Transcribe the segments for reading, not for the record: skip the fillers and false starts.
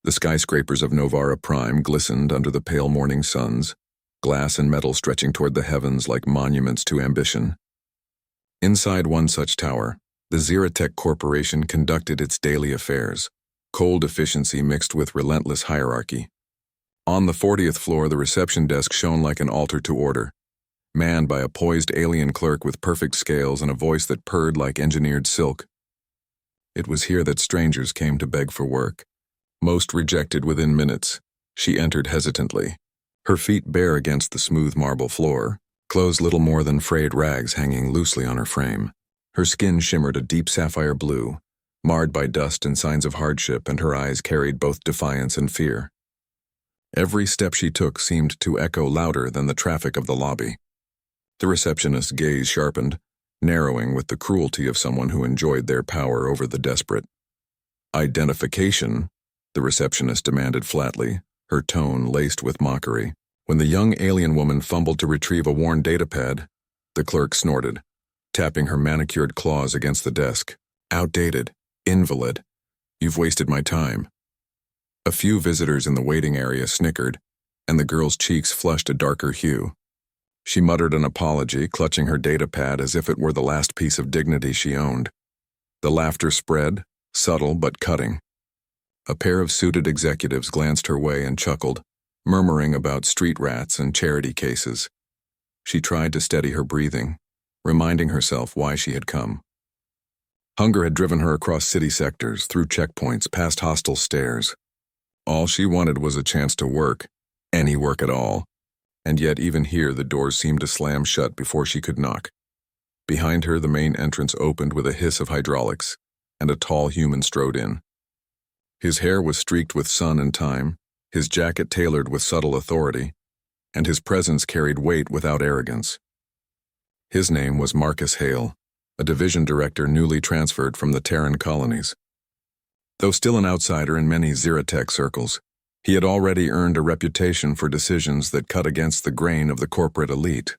The skyscrapers of Novara Prime glistened under the pale morning suns, glass and metal stretching toward the heavens like monuments to ambition. Inside one such tower, the Xeratech Corporation conducted its daily affairs, cold efficiency mixed with relentless hierarchy. On the 40th floor, the reception desk shone like an altar to order, manned by a poised alien clerk with perfect scales and a voice that purred like engineered silk. It was here that strangers came to beg for work. Most rejected within minutes. She entered hesitantly, her feet bare against the smooth marble floor, clothes little more than frayed rags hanging loosely on her frame. Her skin shimmered a deep sapphire blue, marred by dust and signs of hardship, and her eyes carried both defiance and fear. Every step she took seemed to echo louder than the traffic of the lobby. The receptionist's gaze sharpened, narrowing with the cruelty of someone who enjoyed their power over the desperate. "Identification," the receptionist demanded flatly, her tone laced with mockery. When the young alien woman fumbled to retrieve a worn datapad, the clerk snorted, tapping her manicured claws against the desk. "Outdated. Invalid. You've wasted my time." A few visitors in the waiting area snickered, and the girl's cheeks flushed a darker hue. She muttered an apology, clutching her datapad as if it were the last piece of dignity she owned. The laughter spread, subtle but cutting. A pair of suited executives glanced her way and chuckled, murmuring about street rats and charity cases. She tried to steady her breathing, reminding herself why she had come. Hunger had driven her across city sectors, through checkpoints, past hostile stares. All she wanted was a chance to work, any work at all. And yet even here the doors seemed to slam shut before she could knock. Behind her the main entrance opened with a hiss of hydraulics, and a tall human strode in. His hair was streaked with sun and time, his jacket tailored with subtle authority, and his presence carried weight without arrogance. His name was Marcus Hale, a division director newly transferred from the Terran colonies. Though still an outsider in many Xeratech circles, he had already earned a reputation for decisions that cut against the grain of the corporate elite.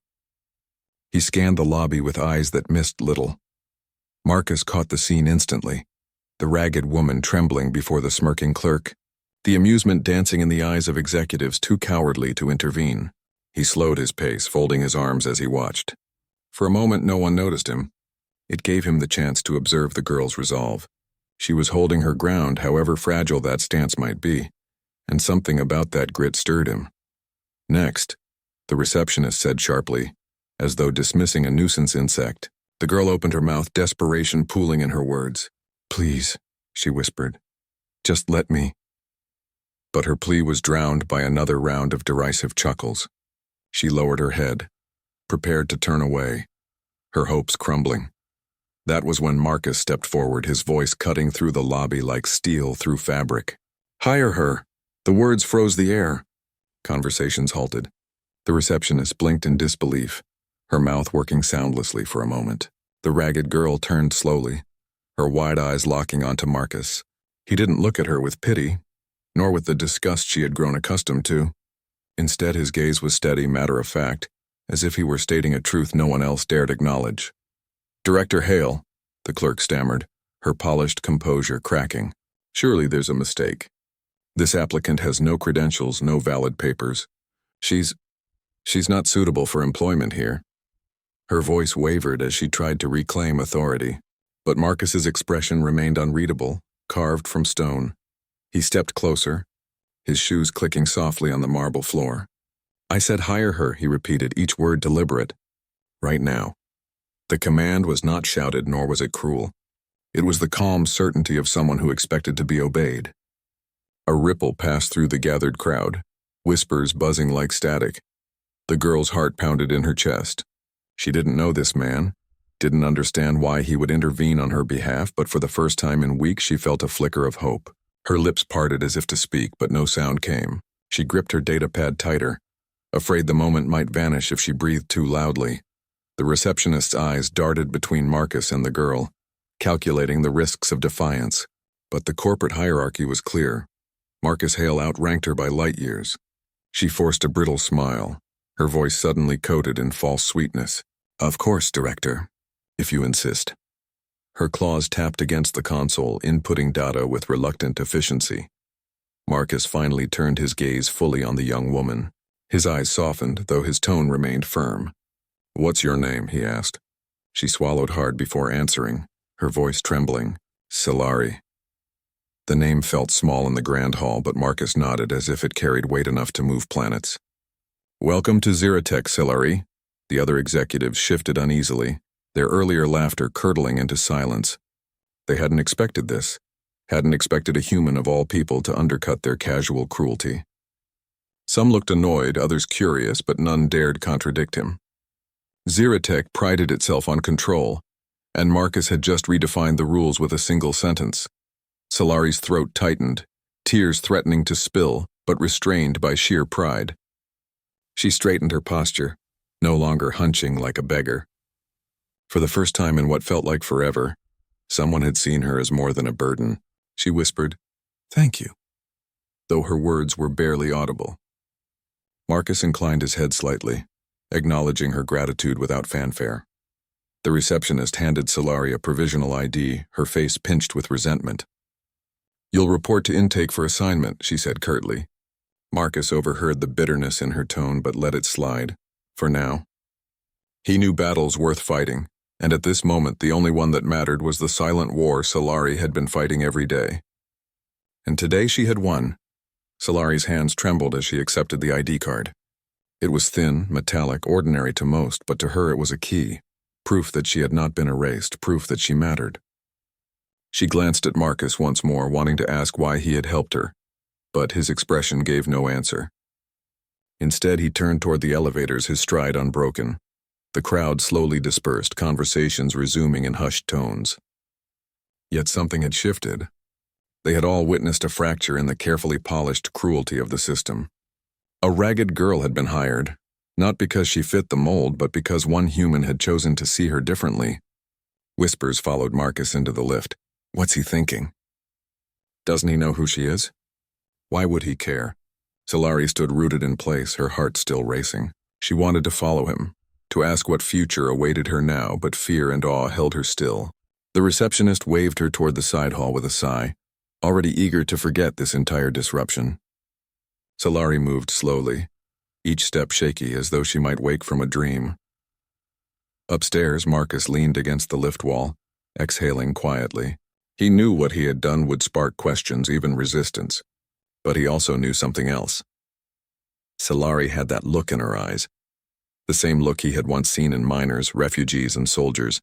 He scanned the lobby with eyes that missed little. Marcus caught the scene instantly, the ragged woman trembling before the smirking clerk, the amusement dancing in the eyes of executives too cowardly to intervene. He slowed his pace, folding his arms as he watched. For a moment no one noticed him. It gave him the chance to observe the girl's resolve. She was holding her ground, however fragile that stance might be, and something about that grit stirred him. "Next," the receptionist said sharply, as though dismissing a nuisance insect. The girl opened her mouth, desperation pooling in her words. "Please," she whispered, "just let me." But her plea was drowned by another round of derisive chuckles. She lowered her head, prepared to turn away, her hopes crumbling. That was when Marcus stepped forward, his voice cutting through the lobby like steel through fabric. "Hire her!" The words froze the air. Conversations halted. The receptionist blinked in disbelief, her mouth working soundlessly for a moment. The ragged girl turned slowly, her wide eyes locking onto Marcus. He didn't look at her with pity, nor with the disgust she had grown accustomed to. Instead, his gaze was steady, matter-of-fact, as if he were stating a truth no one else dared acknowledge. "Director Hale," the clerk stammered, her polished composure cracking. "Surely there's a mistake. This applicant has no credentials, no valid papers. She's not suitable for employment here." Her voice wavered as she tried to reclaim authority, but Marcus's expression remained unreadable, carved from stone. He stepped closer, his shoes clicking softly on the marble floor. "I said hire her," he repeated, each word deliberate. "Right now." The command was not shouted, nor was it cruel. It was the calm certainty of someone who expected to be obeyed. A ripple passed through the gathered crowd, whispers buzzing like static. The girl's heart pounded in her chest. She didn't know this man, didn't understand why he would intervene on her behalf, but for the first time in weeks she felt a flicker of hope. Her lips parted as if to speak, but no sound came. She gripped her datapad tighter, afraid the moment might vanish if she breathed too loudly. The receptionist's eyes darted between Marcus and the girl, calculating the risks of defiance. But the corporate hierarchy was clear. Marcus Hale outranked her by light years. She forced a brittle smile, her voice suddenly coated in false sweetness. "Of course, Director, if you insist." Her claws tapped against the console, inputting data with reluctant efficiency. Marcus finally turned his gaze fully on the young woman. His eyes softened, though his tone remained firm. "What's your name?" he asked. She swallowed hard before answering, her voice trembling. "Solari." The name felt small in the grand hall, but Marcus nodded as if it carried weight enough to move planets. "Welcome to Zeratech, Solari." The other executives shifted uneasily, their earlier laughter curdling into silence. They hadn't expected this, hadn't expected a human of all people to undercut their casual cruelty. Some looked annoyed, others curious, but none dared contradict him. Zeratech prided itself on control, and Marcus had just redefined the rules with a single sentence. Solari's throat tightened, tears threatening to spill, but restrained by sheer pride. She straightened her posture, no longer hunching like a beggar. For the first time in what felt like forever, someone had seen her as more than a burden. She whispered, "Thank you," though her words were barely audible. Marcus inclined his head slightly, acknowledging her gratitude without fanfare. The receptionist handed Solari a provisional ID, her face pinched with resentment. "You'll report to intake for assignment," she said curtly. Marcus overheard the bitterness in her tone but let it slide, for now. He knew battles worth fighting, and at this moment the only one that mattered was the silent war Solari had been fighting every day. And today she had won. Solari's hands trembled as she accepted the ID card. It was thin, metallic, ordinary to most, but to her it was a key, proof that she had not been erased, proof that she mattered. She glanced at Marcus once more, wanting to ask why he had helped her, but his expression gave no answer. Instead, he turned toward the elevators, his stride unbroken. The crowd slowly dispersed, conversations resuming in hushed tones. Yet something had shifted. They had all witnessed a fracture in the carefully polished cruelty of the system. A ragged girl had been hired, not because she fit the mold, but because one human had chosen to see her differently. Whispers followed Marcus into the lift. What's he thinking? Doesn't he know who she is? Why would he care? Solari stood rooted in place, her heart still racing. She wanted to follow him, to ask what future awaited her now, but fear and awe held her still. The receptionist waved her toward the side hall with a sigh, already eager to forget this entire disruption. Solari moved slowly, each step shaky as though she might wake from a dream. Upstairs, Marcus leaned against the lift wall, exhaling quietly. He knew what he had done would spark questions, even resistance. But he also knew something else. Solari had that look in her eyes. The same look he had once seen in miners, refugees, and soldiers,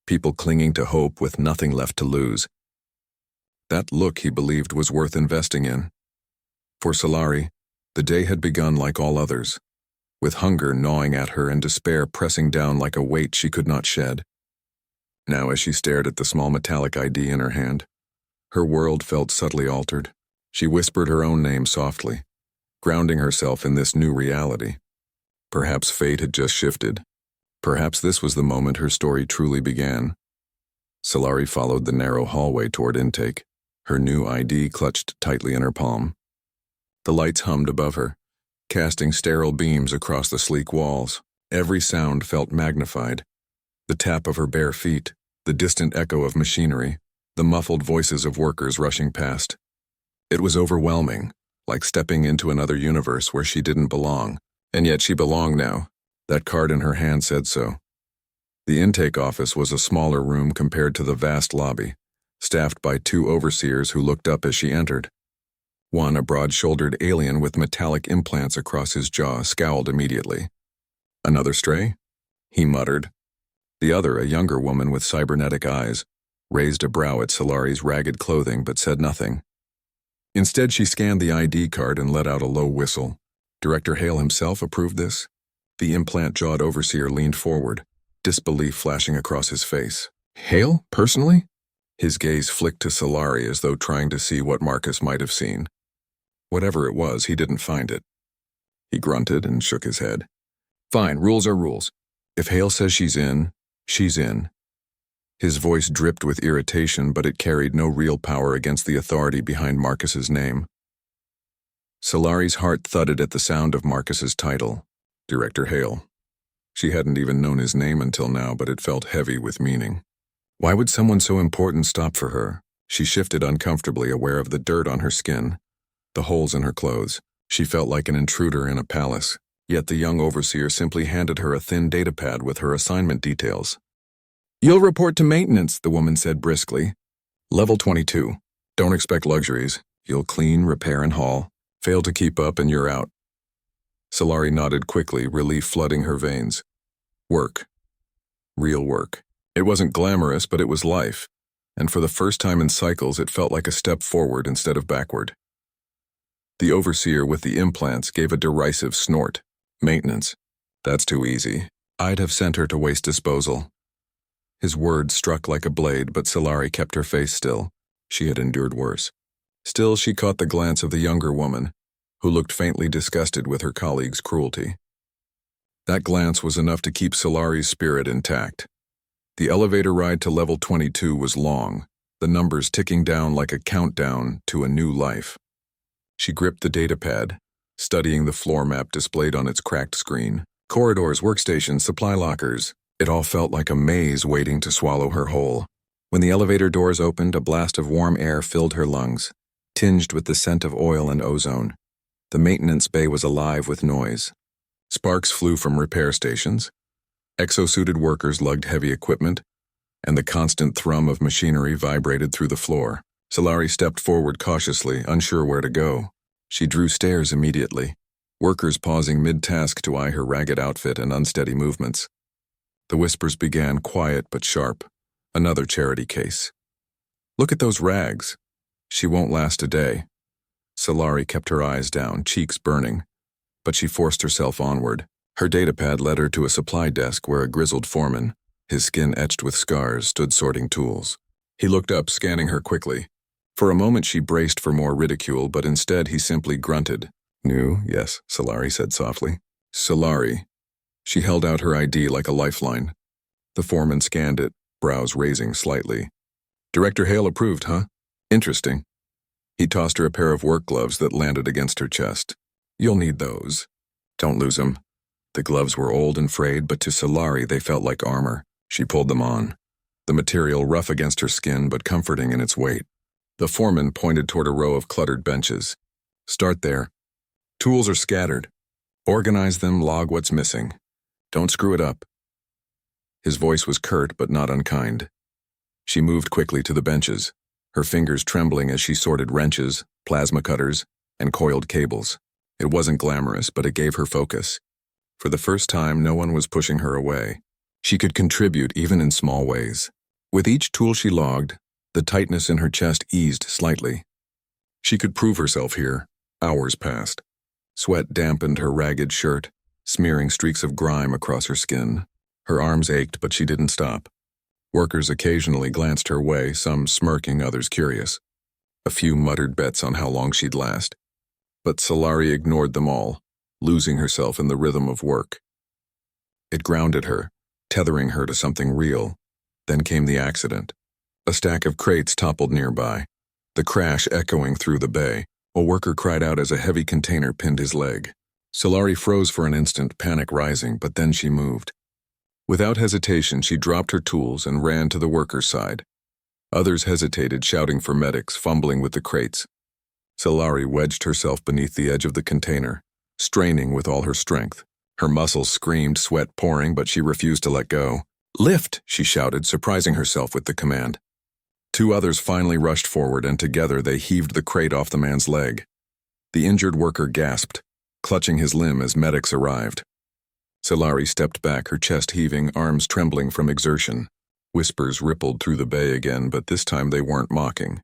people clinging to hope with nothing left to lose. That look, he believed, was worth investing in. For Solari, the day had begun like all others, with hunger gnawing at her and despair pressing down like a weight she could not shed. Now, as she stared at the small metallic ID in her hand, her world felt subtly altered. She whispered her own name softly, grounding herself in this new reality. Perhaps fate had just shifted. Perhaps this was the moment her story truly began. Solari followed the narrow hallway toward intake, her new ID clutched tightly in her palm. The lights hummed above her, casting sterile beams across the sleek walls. Every sound felt magnified. The tap of her bare feet, the distant echo of machinery, the muffled voices of workers rushing past. It was overwhelming, like stepping into another universe where she didn't belong, and yet she belonged now. That card in her hand said so. The intake office was a smaller room compared to the vast lobby, staffed by two overseers who looked up as she entered. One, a broad-shouldered alien with metallic implants across his jaw, scowled immediately. "Another stray?" he muttered. The other, a younger woman with cybernetic eyes, raised a brow at Solari's ragged clothing but said nothing. Instead, she scanned the ID card and let out a low whistle. Director Hale himself approved this? The implant-jawed overseer leaned forward, disbelief flashing across his face. Hale, personally? His gaze flicked to Solari as though trying to see what Marcus might have seen. Whatever it was, he didn't find it. He grunted and shook his head. Fine, rules are rules. If Hale says she's in, she's in. His voice dripped with irritation, but it carried no real power against the authority behind Marcus's name. Solari's heart thudded at the sound of Marcus's title, Director Hale. She hadn't even known his name until now, but it felt heavy with meaning. Why would someone so important stop for her? She shifted uncomfortably, aware of the dirt on her skin. the holes in her clothes. She felt like an intruder in a palace, yet the young overseer simply handed her a thin datapad with her assignment details. "You'll report to maintenance," the woman said briskly. "Level 22. Don't expect luxuries. You'll clean, repair, and haul. Fail to keep up and you're out." Solari nodded quickly, relief flooding her veins. Work. Real work. It wasn't glamorous, but it was life, and for the first time in cycles it felt like a step forward instead of backward. The overseer with the implants gave a derisive snort. "Maintenance. That's too easy. I'd have sent her to waste disposal." His words struck like a blade, but Solari kept her face still. She had endured worse. Still, she caught the glance of the younger woman, who looked faintly disgusted with her colleague's cruelty. That glance was enough to keep Solari's spirit intact. The elevator ride to level 22 was long, the numbers ticking down like a countdown to a new life. She gripped the datapad, studying the floor map displayed on its cracked screen. Corridors, workstations, supply lockers. It all felt like a maze waiting to swallow her whole. When the elevator doors opened, a blast of warm air filled her lungs, tinged with the scent of oil and ozone. The maintenance bay was alive with noise. Sparks flew from repair stations. Exosuited workers lugged heavy equipment, and the constant thrum of machinery vibrated through the floor. Solari stepped forward cautiously, unsure where to go. She drew stairs immediately, workers pausing mid-task to eye her ragged outfit and unsteady movements. The whispers began quiet but sharp. Another charity case. "Look at those rags. She won't last a day." Solari kept her eyes down, cheeks burning, but she forced herself onward. Her datapad led her to a supply desk where a grizzled foreman, his skin etched with scars, stood sorting tools. He looked up, scanning her quickly. For a moment she braced for more ridicule, but instead he simply grunted. "New, yes," Solari said softly. "Solari." She held out her ID like a lifeline. The foreman scanned it, brows raising slightly. "Director Hale approved, huh? Interesting." He tossed her a pair of work gloves that landed against her chest. "You'll need those. Don't lose them." The gloves were old and frayed, but to Solari they felt like armor. She pulled them on, the material rough against her skin but comforting in its weight. The foreman pointed toward a row of cluttered benches. "Start there. Tools are scattered. Organize them, log what's missing. Don't screw it up." His voice was curt but not unkind. She moved quickly to the benches, her fingers trembling as she sorted wrenches, plasma cutters, and coiled cables. It wasn't glamorous, but it gave her focus. For the first time, no one was pushing her away. She could contribute even in small ways. With each tool she logged, the tightness in her chest eased slightly. She could prove herself here. Hours passed. Sweat dampened her ragged shirt, smearing streaks of grime across her skin. Her arms ached, but she didn't stop. Workers occasionally glanced her way, some smirking, others curious. A few muttered bets on how long she'd last. But Solari ignored them all, losing herself in the rhythm of work. It grounded her, tethering her to something real. Then came the accident. A stack of crates toppled nearby, the crash echoing through the bay. A worker cried out as a heavy container pinned his leg. Solari froze for an instant, panic rising, but then she moved. Without hesitation, she dropped her tools and ran to the worker's side. Others hesitated, shouting for medics, fumbling with the crates. Solari wedged herself beneath the edge of the container, straining with all her strength. Her muscles screamed, sweat pouring, but she refused to let go. "Lift!" she shouted, surprising herself with the command. Two others finally rushed forward, and together they heaved the crate off the man's leg. The injured worker gasped, clutching his limb as medics arrived. Solari stepped back, her chest heaving, arms trembling from exertion. Whispers rippled through the bay again, but this time they weren't mocking.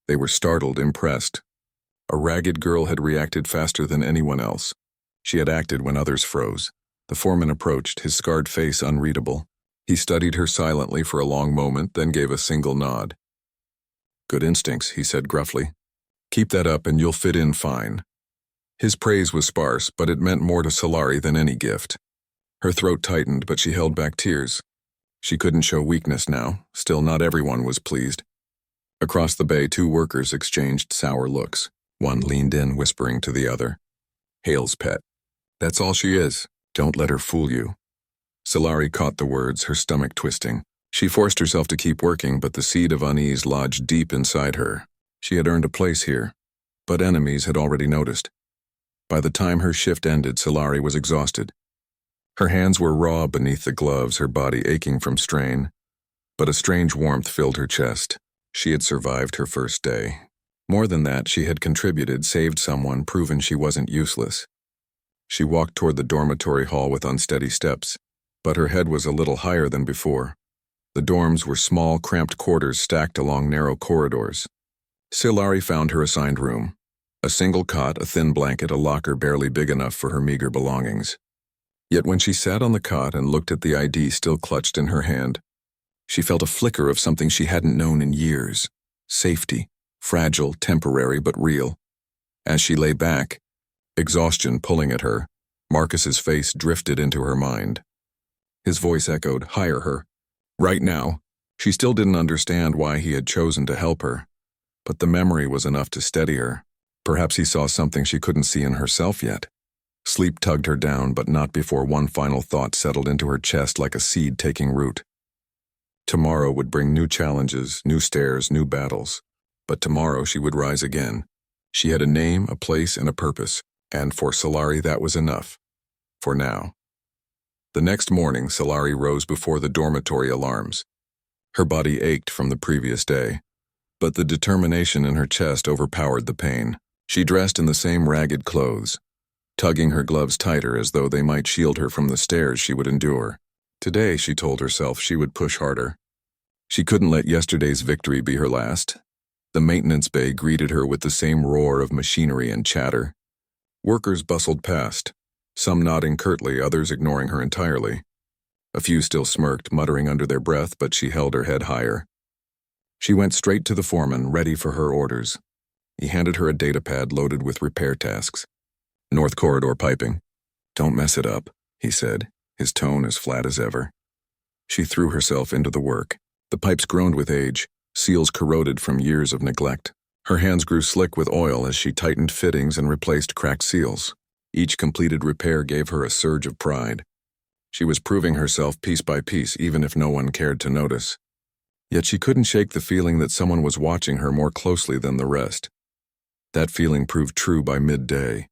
They were startled, impressed. A ragged girl had reacted faster than anyone else. She had acted when others froze. The foreman approached, his scarred face unreadable. He studied her silently for a long moment, then gave a single nod. "Good instincts," he said gruffly. "Keep that up and you'll fit in fine." His praise was sparse, but it meant more to Solari than any gift. Her throat tightened, but she held back tears. She couldn't show weakness now. Still, not everyone was pleased. Across the bay, two workers exchanged sour looks. One leaned in, whispering to the other. "Hale's pet. That's all she is. Don't let her fool you." Solari caught the words, her stomach twisting. She forced herself to keep working, but the seed of unease lodged deep inside her. She had earned a place here, but enemies had already noticed. By the time her shift ended, Solari was exhausted. Her hands were raw beneath the gloves, her body aching from strain, but a strange warmth filled her chest. She had survived her first day. More than that, she had contributed, saved someone, proven she wasn't useless. She walked toward the dormitory hall with unsteady steps, but her head was a little higher than before. The dorms were small, cramped quarters stacked along narrow corridors. Solari found her assigned room. A single cot, a thin blanket, a locker barely big enough for her meager belongings. Yet when she sat on the cot and looked at the ID still clutched in her hand, she felt a flicker of something she hadn't known in years. Safety. Fragile, temporary, but real. As she lay back, exhaustion pulling at her, Marcus's face drifted into her mind. His voice echoed, "Hire her." Right now. She still didn't understand why he had chosen to help her, but the memory was enough to steady her. Perhaps he saw something she couldn't see in herself yet. Sleep tugged her down, but not before one final thought settled into her chest like a seed taking root. Tomorrow would bring new challenges, new stairs, new battles. But tomorrow she would rise again. She had a name, a place, and a purpose, and for Solari that was enough. For now. The next morning, Solari rose before the dormitory alarms. Her body ached from the previous day, but the determination in her chest overpowered the pain. She dressed in the same ragged clothes, tugging her gloves tighter as though they might shield her from the stares she would endure. Today, she told herself, she would push harder. She couldn't let yesterday's victory be her last. The maintenance bay greeted her with the same roar of machinery and chatter. Workers bustled past, some nodding curtly, others ignoring her entirely. A few still smirked, muttering under their breath, but she held her head higher. She went straight to the foreman, ready for her orders. He handed her a datapad loaded with repair tasks. "North corridor piping. Don't mess it up," he said, his tone as flat as ever. She threw herself into the work. The pipes groaned with age, seals corroded from years of neglect. Her hands grew slick with oil as she tightened fittings and replaced cracked seals. Each completed repair gave her a surge of pride. She was proving herself piece by piece, even if no one cared to notice. Yet she couldn't shake the feeling that someone was watching her more closely than the rest. That feeling proved true by midday.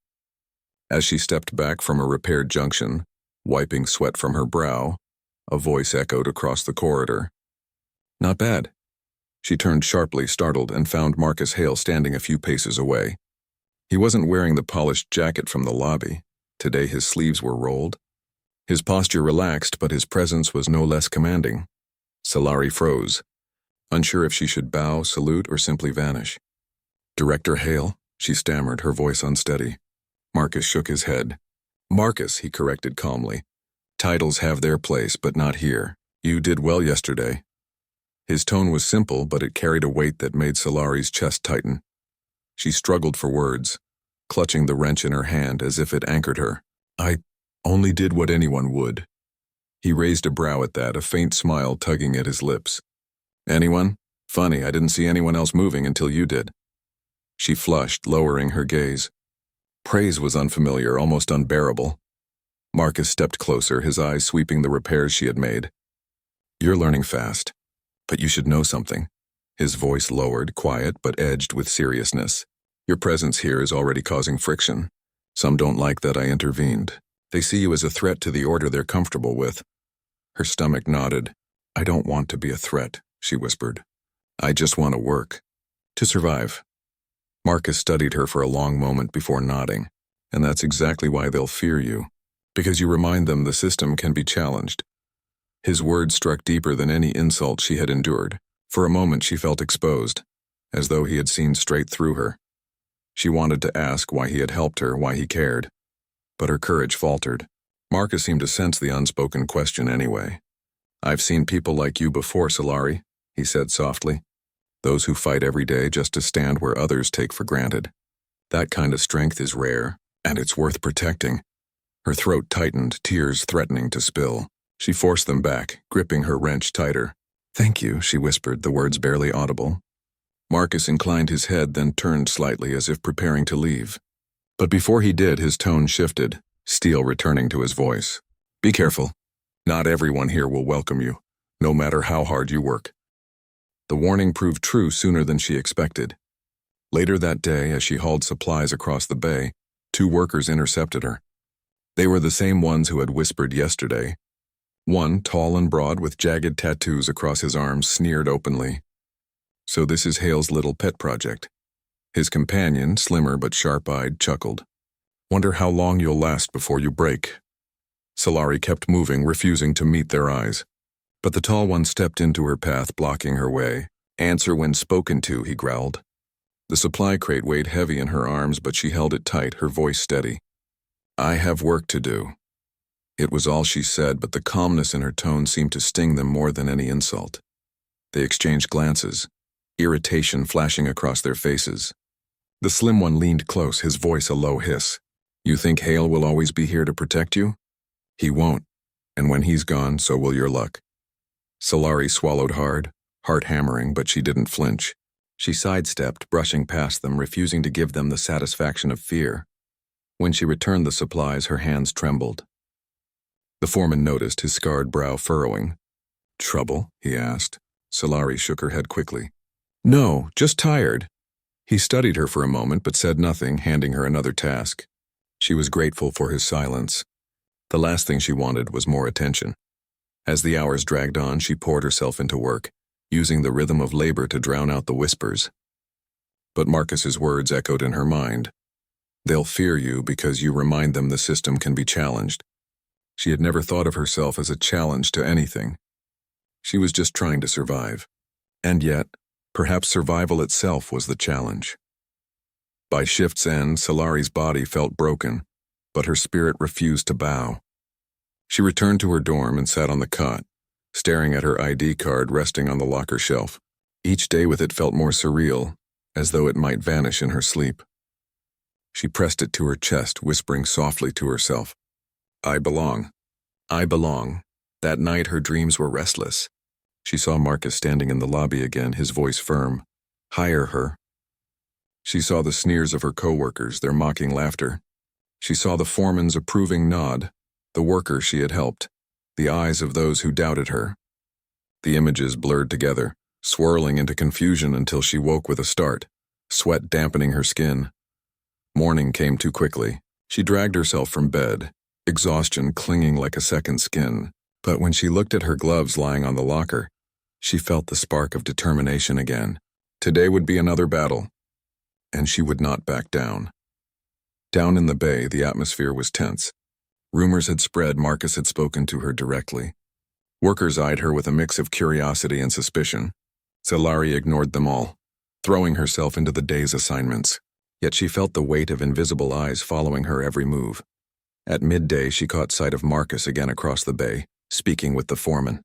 As she stepped back from a repaired junction, wiping sweat from her brow, a voice echoed across the corridor. "Not bad." She turned sharply, startled, and found Marcus Hale standing a few paces away. He wasn't wearing the polished jacket from the lobby. Today his sleeves were rolled. His posture relaxed, but his presence was no less commanding. Solari froze, unsure if she should bow, salute, or simply vanish. "Director Hale?" she stammered, her voice unsteady. Marcus shook his head. "Marcus," he corrected calmly. "Titles have their place, but not here. You did well yesterday." His tone was simple, but it carried a weight that made Solari's chest tighten. She struggled for words, clutching the wrench in her hand as if it anchored her. "I only did what anyone would." He raised a brow at that, a faint smile tugging at his lips. "Anyone? Funny, I didn't see anyone else moving until you did." She flushed, lowering her gaze. Praise was unfamiliar, almost unbearable. Marcus stepped closer, his eyes sweeping the repairs she had made. "You're learning fast. But you should know something." His voice lowered, quiet, but edged with seriousness. "Your presence here is already causing friction. Some don't like that I intervened. They see you as a threat to the order they're comfortable with." Her stomach nodded. "I don't want to be a threat," she whispered. "I just want to work. To survive." Marcus studied her for a long moment before nodding. "And that's exactly why they'll fear you. Because you remind them the system can be challenged." His words struck deeper than any insult she had endured. For a moment she felt exposed, as though he had seen straight through her. She wanted to ask why he had helped her, why he cared. But her courage faltered. Marcus seemed to sense the unspoken question anyway. "I've seen people like you before, Solari," he said softly. "Those who fight every day just to stand where others take for granted. That kind of strength is rare, and it's worth protecting." Her throat tightened, tears threatening to spill. She forced them back, gripping her wrench tighter. "Thank you," she whispered, the words barely audible. Marcus inclined his head, then turned slightly as if preparing to leave. But before he did, his tone shifted, steel returning to his voice. "Be careful. Not everyone here will welcome you, no matter how hard you work." The warning proved true sooner than she expected. Later that day, as she hauled supplies across the bay, 2 workers intercepted her. They were the same ones who had whispered yesterday. One, tall and broad with jagged tattoos across his arms, sneered openly. "So this is Hale's little pet project." His companion, slimmer but sharp-eyed, chuckled. "Wonder how long you'll last before you break." Solari kept moving, refusing to meet their eyes. But the tall one stepped into her path, blocking her way. "Answer when spoken to," he growled. The supply crate weighed heavy in her arms, but she held it tight, her voice steady. "I have work to do." It was all she said, but the calmness in her tone seemed to sting them more than any insult. They exchanged glances, irritation flashing across their faces. The slim one leaned close, his voice a low hiss. "You think Hale will always be here to protect you? He won't, and when he's gone, so will your luck." Solari swallowed hard, heart hammering, but she didn't flinch. She sidestepped, brushing past them, refusing to give them the satisfaction of fear. When she returned the supplies, her hands trembled. The foreman noticed, his scarred brow furrowing. "Trouble?" he asked. Solari shook her head quickly. "No, just tired." He studied her for a moment but said nothing, handing her another task. She was grateful for his silence. The last thing she wanted was more attention. As the hours dragged on, she poured herself into work, using the rhythm of labor to drown out the whispers. But Marcus's words echoed in her mind. "They'll fear you because you remind them the system can be challenged." She had never thought of herself as a challenge to anything. She was just trying to survive. And yet, perhaps survival itself was the challenge. By shift's end, Solari's body felt broken, but her spirit refused to bow. She returned to her dorm and sat on the cot, staring at her ID card resting on the locker shelf. Each day with it felt more surreal, as though it might vanish in her sleep. She pressed it to her chest, whispering softly to herself, "I belong. I belong." That night her dreams were restless. She saw Marcus standing in the lobby again, his voice firm. "Hire her." She saw the sneers of her co-workers, their mocking laughter. She saw the foreman's approving nod, the worker she had helped, the eyes of those who doubted her. The images blurred together, swirling into confusion until she woke with a start, sweat dampening her skin. Morning came too quickly. She dragged herself from bed, exhaustion clinging like a second skin. But when she looked at her gloves lying on the locker, she felt the spark of determination again. Today would be another battle, and she would not back down. Down in the bay, the atmosphere was tense. Rumors had spread Marcus had spoken to her directly. Workers eyed her with a mix of curiosity and suspicion. Solari ignored them all, throwing herself into the day's assignments. Yet she felt the weight of invisible eyes following her every move. At midday, she caught sight of Marcus again across the bay, speaking with the foreman.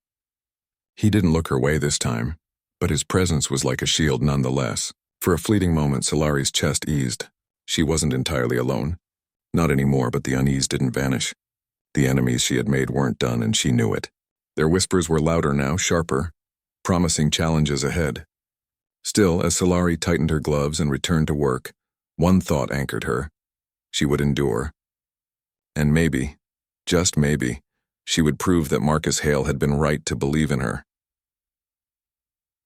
He didn't look her way this time, but his presence was like a shield nonetheless. For a fleeting moment, Solari's chest eased. She wasn't entirely alone. Not anymore, but the unease didn't vanish. The enemies she had made weren't done, and she knew it. Their whispers were louder now, sharper, promising challenges ahead. Still, as Solari tightened her gloves and returned to work, one thought anchored her. She would endure. And maybe, just maybe, she would prove that Marcus Hale had been right to believe in her.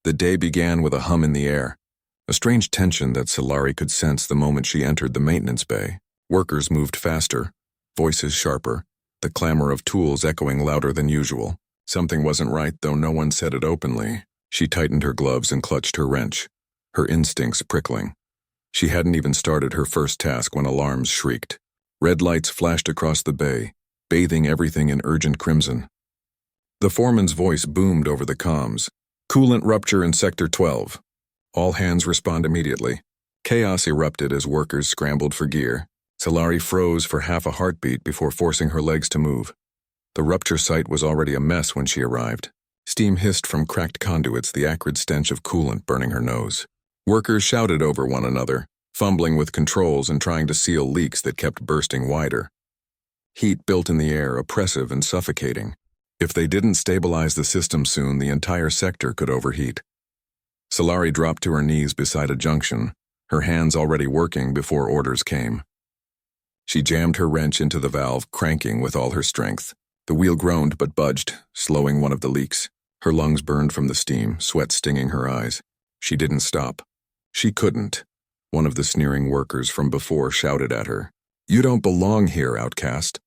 The day began with a hum in the air, a strange tension that Solari could sense the moment she entered the maintenance bay. Workers moved faster, voices sharper, the clamor of tools echoing louder than usual. Something wasn't right, though no one said it openly. She tightened her gloves and clutched her wrench, her instincts prickling. She hadn't even started her first task when alarms shrieked. Red lights flashed across the bay, bathing everything in urgent crimson. The foreman's voice boomed over the comms. "Coolant rupture in Sector 12. All hands respond immediately." Chaos erupted as workers scrambled for gear. Solari froze for half a heartbeat before forcing her legs to move. The rupture site was already a mess when she arrived. Steam hissed from cracked conduits, the acrid stench of coolant burning her nose. Workers shouted over one another, fumbling with controls and trying to seal leaks that kept bursting wider. Heat built in the air, oppressive and suffocating. If they didn't stabilize the system soon, the entire sector could overheat. Solari dropped to her knees beside a junction, her hands already working before orders came. She jammed her wrench into the valve, cranking with all her strength. The wheel groaned but budged, slowing one of the leaks. Her lungs burned from the steam, sweat stinging her eyes. She didn't stop. She couldn't. One of the sneering workers from before shouted at her. "You don't belong here, outcast.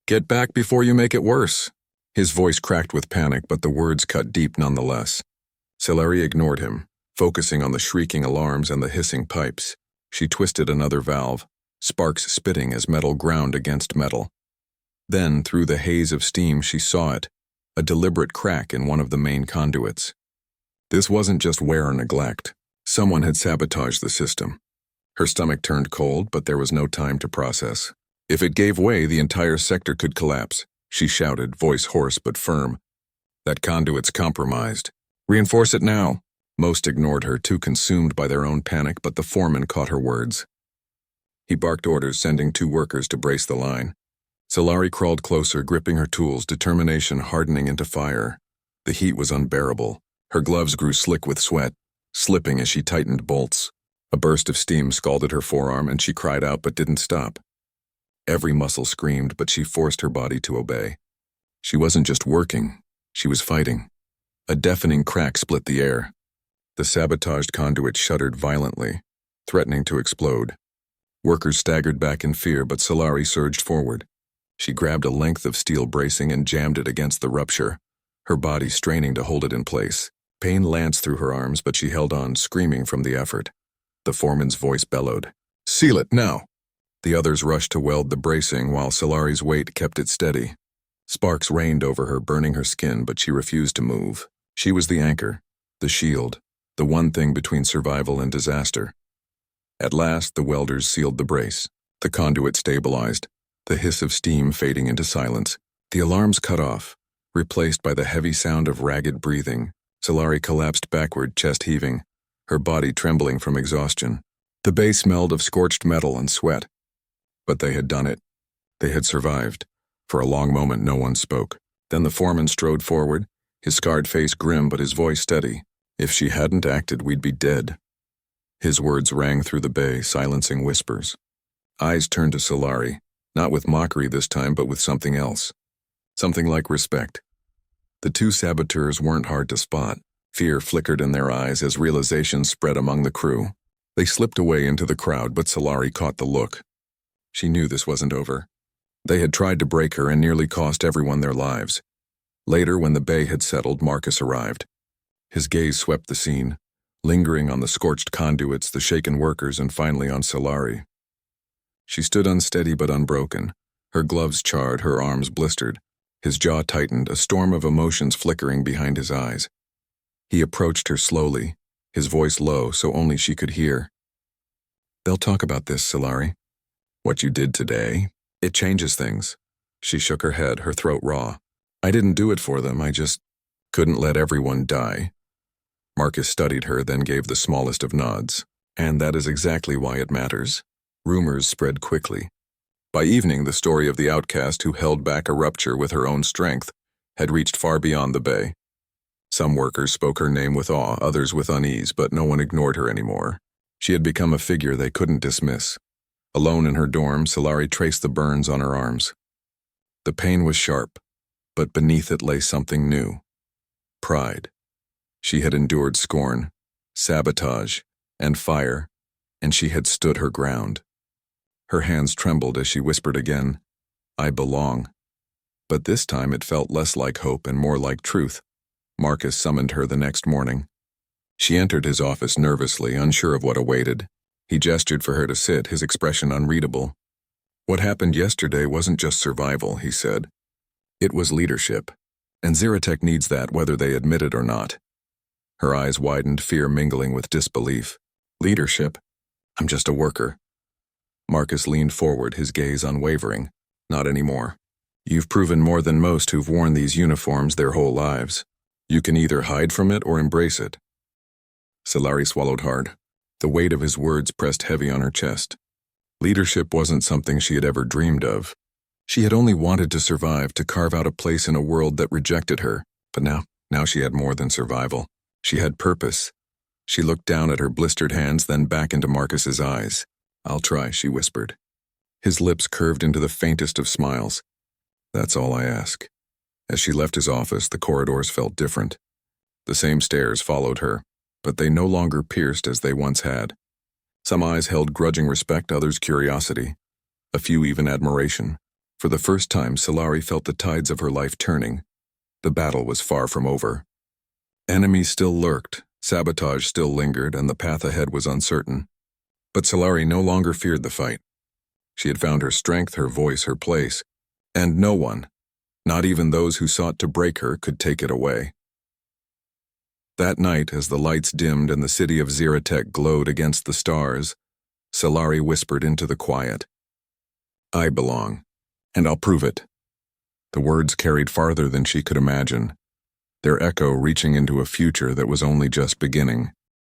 Get back before you make it worse." His voice cracked with panic, but the words cut deep nonetheless. Celery ignored him, focusing on the shrieking alarms and the hissing pipes. She twisted another valve, sparks spitting as metal ground against metal. Then, through the haze of steam, she saw it, a deliberate crack in one of the main conduits. This wasn't just wear or neglect. Someone had sabotaged the system. Her stomach turned cold, but there was no time to process. If it gave way, the entire sector could collapse, she shouted, voice hoarse but firm. "That conduit's compromised. Reinforce it now." Most ignored her, too consumed by their own panic, but the foreman caught her words. He barked orders, sending 2 workers to brace the line. Solari crawled closer, gripping her tools, determination hardening into fire. The heat was unbearable. Her gloves grew slick with sweat, slipping as she tightened bolts. A burst of steam scalded her forearm, and she cried out but didn't stop. Every muscle screamed, but she forced her body to obey. She wasn't just working, she was fighting. A deafening crack split the air. The sabotaged conduit shuddered violently, threatening to explode. Workers staggered back in fear, but Solari surged forward. She grabbed a length of steel bracing and jammed it against the rupture, her body straining to hold it in place. Pain lanced through her arms, but she held on, screaming from the effort. The foreman's voice bellowed, "Seal it, now!" The others rushed to weld the bracing while Solari's weight kept it steady. Sparks rained over her, burning her skin, but she refused to move. She was the anchor, the shield, the one thing between survival and disaster. At last, the welders sealed the brace. The conduit stabilized, the hiss of steam fading into silence. The alarms cut off, replaced by the heavy sound of ragged breathing. Solari collapsed backward, chest heaving, her body trembling from exhaustion. The bay smelled of scorched metal and sweat. But they had done it. They had survived. For a long moment, no one spoke. Then the foreman strode forward, his scarred face grim but his voice steady. "If she hadn't acted, we'd be dead." His words rang through the bay, silencing whispers. Eyes turned to Solari, not with mockery this time, but with something else. Something like respect. The 2 saboteurs weren't hard to spot. Fear flickered in their eyes as realization spread among the crew. They slipped away into the crowd, but Solari caught the look. She knew this wasn't over. They had tried to break her and nearly cost everyone their lives. Later, when the bay had settled, Marcus arrived. His gaze swept the scene, lingering on the scorched conduits, the shaken workers, and finally on Solari. She stood unsteady but unbroken, her gloves charred, her arms blistered. His jaw tightened, a storm of emotions flickering behind his eyes. He approached her slowly, his voice low so only she could hear. "They'll talk about this, Solari. What you did today, it changes things." She shook her head, her throat raw. "I didn't do it for them, I just couldn't let everyone die." Marcus studied her, then gave the smallest of nods. "And that is exactly why it matters." Rumors spread quickly. By evening, the story of the outcast who held back a rupture with her own strength had reached far beyond the bay. Some workers spoke her name with awe, others with unease, but no one ignored her anymore. She had become a figure they couldn't dismiss. Alone in her dorm, Solari traced the burns on her arms. The pain was sharp, but beneath it lay something new. Pride. She had endured scorn, sabotage, and fire, and she had stood her ground. Her hands trembled as she whispered again, "I belong." But this time it felt less like hope and more like truth. Marcus summoned her the next morning. She entered his office nervously, unsure of what awaited. He gestured for her to sit, his expression unreadable. "What happened yesterday wasn't just survival," he said. "It was leadership. And Zeratech needs that whether they admit it or not." Her eyes widened, fear mingling with disbelief. "Leadership? I'm just a worker." Marcus leaned forward, his gaze unwavering. "Not anymore. You've proven more than most who've worn these uniforms their whole lives. You can either hide from it or embrace it." Solari swallowed hard. The weight of his words pressed heavy on her chest. Leadership wasn't something she had ever dreamed of. She had only wanted to survive, to carve out a place in a world that rejected her. But now she had more than survival. She had purpose. She looked down at her blistered hands, then back into Marcus's eyes. "I'll try," she whispered. His lips curved into the faintest of smiles. "That's all I ask." As she left his office, the corridors felt different. The same stairs followed her, but they no longer pierced as they once had. Some eyes held grudging respect, others curiosity, a few even admiration. For the first time, Solari felt the tides of her life turning. The battle was far from over. Enemies still lurked, sabotage still lingered, and the path ahead was uncertain. But Solari no longer feared the fight. She had found her strength, her voice, her place, and no one, not even those who sought to break her, could take it away. That night, as the lights dimmed and the city of Ziratek glowed against the stars, Solari whispered into the quiet, "I belong, and I'll prove it." The words carried farther than she could imagine, their echo reaching into a future that was only just beginning.